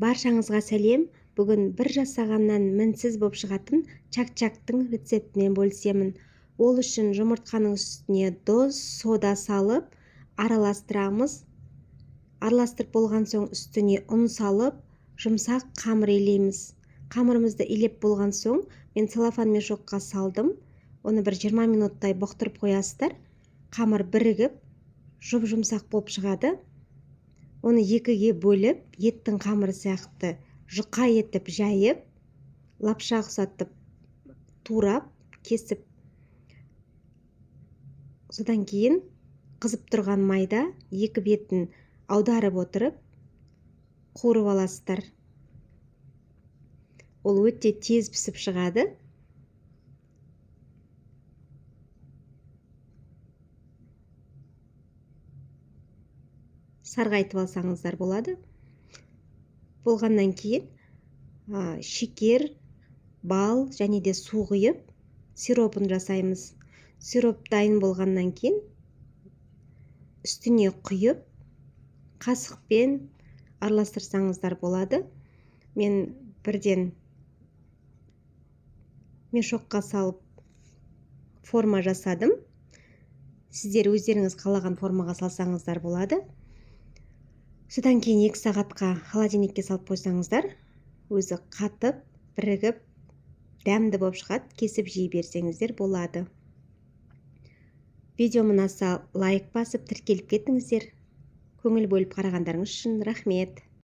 Баршаңызға сәлем. Бүгін бір жасағаннан мінсіз боп шығатын чак-чактың рецептімен бөлісемін. Ол үшін жұмыртқаның үстіне доз, сода салып, араластырамыз. Араластырып болған соң үстіне ұн салып, жұмсақ қамыр илейміз. Қамырымызды илеп болған соң, мен целлофан мешокқа салдым. Оны бір 20 минуттай бұқтырып қоясыздар. Қамыр бірігіп, жұмсақ болып шығады. Оны екіге бөліп, еттің қамыры сияқты жұқа етіп жайып, лапша ұқсатып, турап, кесіп. Содан кейін қызып тұрған майда екі бетін аударып отырып, қуырып аласыздар. Ол өте тез пісіп шығады. Сарғайтып алсаңыздар болады. Болғаннан кейін шекер, бал және де су құйып, сиропын жасаймыз. Сироп дайын болғаннан кейін үстіне құйып, қасықпен араластырсаңыздар болады. Мен бірден мешокқа салып форма жасадым. Сіздер өздеріңіз қалаған формаға салсаңыздар болады. Содан кейін 2 сағатқа холодильникке салып қойсаңыздар, өзі қатып, бірігіп, дәмді болып шығады. Кесіп жей берсеңіздер болады. Видеом ұнаса лайк басып, тіркеліп кетіңіздер. Көңіл бөліп қарағандарыңыз үшін рахмет.